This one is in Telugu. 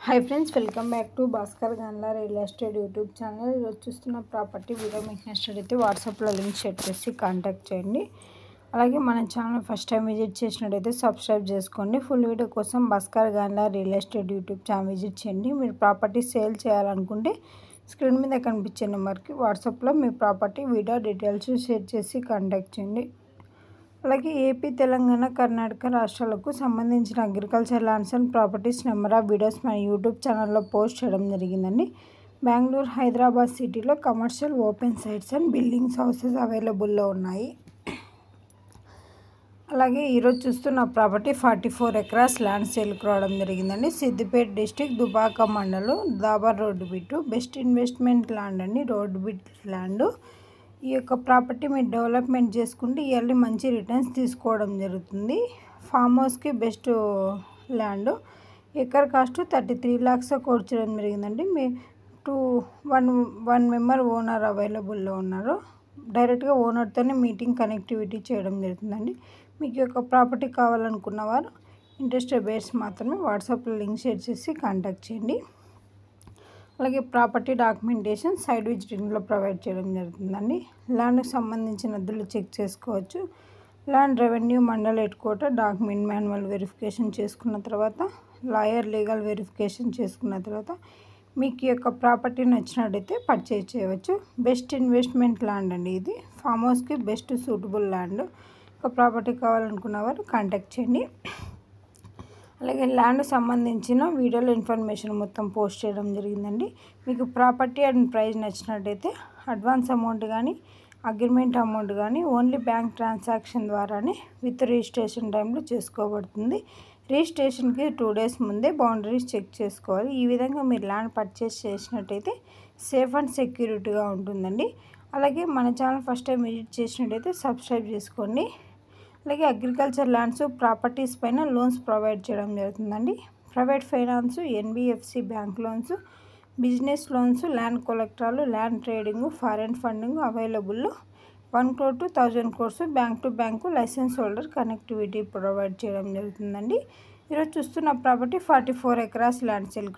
Hi friends, welcome back to Bhaskar Ganla real estate YouTube channel. ఈరోజు చూస్తున్న ప్రాపర్టీ వీడియో మీకు నచ్చినట్లయితే వాట్సాప్లో లింక్ షేర్ చేసి కాంటాక్ట్ చేయండి. అలాగే మన ఛానల్ ఫస్ట్ టైం విజిట్ చేసినట్టయితే సబ్స్క్రైబ్ చేసుకోండి. ఫుల్ వీడియో కోసం Bhaskar Ganla real estate YouTube channel visit చేయండి. మీరు ప్రాపర్టీ సేల్ చేయాలనుకుంటే స్క్రీన్ మీద కనిపించే నెంబర్కి వాట్సాప్లో మీ ప్రాపర్టీ వీడియో డీటెయిల్స్ షేర్ చేసి కాంటాక్ట్ చేయండి. అలాగే ఏపీ, తెలంగాణ, కర్ణాటక రాష్ట్రాలకు సంబంధించిన agriculture lands and properties number of videos మన యూట్యూబ్ ఛానల్లో పోస్ట్ చేయడం జరిగిందండి. బెంగళూరు, హైదరాబాద్ సిటీలో commercial open sites and buildings houses అవైలబుల్లో ఉన్నాయి. అలాగే ఈరోజు చూస్తున్న ప్రాపర్టీ 44 ఎకరాస్ ల్యాండ్ సేల్కి రావడం జరిగిందండి. సిద్దిపేట డిస్టిక్, దుబాక మండలం, దాబర్ road bit. Best investment land అండి, రోడ్డు బిట్ ల్యాండ్. ఈ యొక్క ప్రాపర్టీ మీరు డెవలప్మెంట్ చేసుకుంటే ఇయర్లీ మంచి రిటర్న్స్ తీసుకోవడం జరుగుతుంది. ఫామ్ హౌస్కి best land. Acre cost 33 lakhs కోర్చడం జరిగిందండి. మీ వన్ మెంబర్ ఓనర్ అవైలబుల్లో ఉన్నారు. డైరెక్ట్గా ఓనర్తోనే మీటింగ్ కనెక్టివిటీ చేయడం జరుగుతుందండి. మీకు యొక్క ప్రాపర్టీ కావాలనుకున్న వారు ఇంట్రెస్టెడ్ బేర్స్ మాత్రమే వాట్సాప్లో లింక్ షేర్ చేసి కాంటాక్ట్ చేయండి. అలాగే ప్రాపర్టీ డాక్యుమెంటేషన్ సైడ్ విజిటింగ్లో ప్రొవైడ్ చేయడం జరుగుతుందండి. ల్యాండ్కి సంబంధించిన అద్దులు చెక్ చేసుకోవచ్చు. Land revenue mandal head quarter document manual verification చేసుకున్న తర్వాత, లాయర్ లీగల్ వెరిఫికేషన్ చేసుకున్న తర్వాత మీకు యొక్క ప్రాపర్టీ నచ్చినట్టయితే పర్చేజ్ చేయవచ్చు. బెస్ట్ ఇన్వెస్ట్మెంట్ ల్యాండ్ అండి ఇది. ఫామ్ హౌస్కి బెస్ట్ సూటబుల్ ల్యాండ్. ఒక ప్రాపర్టీ కావాలనుకున్న వారు కాంటాక్ట్ చేయండి. అలాగే ల్యాండ్ సంబంధించిన వీడియోలో ఇన్ఫర్మేషన్ మొత్తం పోస్ట్ చేయడం జరిగిందండి. మీకు ప్రాపర్టీ అండ్ ప్రైస్ నచ్చినట్టయితే అడ్వాన్స్ అమౌంట్ కానీ, అగ్రిమెంట్ అమౌంట్ కానీ ఓన్లీ బ్యాంక్ ట్రాన్సాక్షన్ ద్వారానే విత్ రిజిస్ట్రేషన్ టైంలో చేసుకోబడుతుంది. రిజిస్ట్రేషన్కి 2 days ముందే బౌండరీస్ చెక్ చేసుకోవాలి. ఈ విధంగా మీరు ల్యాండ్ పర్చేస్ చేసినట్టయితే సేఫ్ అండ్ సెక్యూరిటీగా ఉంటుందండి. అలాగే మన ఛానల్ ఫస్ట్ టైం విజిట్ చేసినట్టయితే సబ్స్క్రైబ్ చేసుకోండి. అలాగే అగ్రికల్చర్ ల్యాండ్స్, ప్రాపర్టీస్ పైన లోన్స్ ప్రొవైడ్ చేయడం జరుగుతుందండి. Private finance, NBFC bank loans, business loans, land కొలెక్టరాలు, land trading, foreign funding available. 1 crore to 1000 crores bank to bank licence holder connectivity provide చేయడం జరుగుతుందండి. ఈరోజు చూస్తున్న ప్రాపర్టీ 44 ఎకరాస్ ల్యాండ్ సేల్.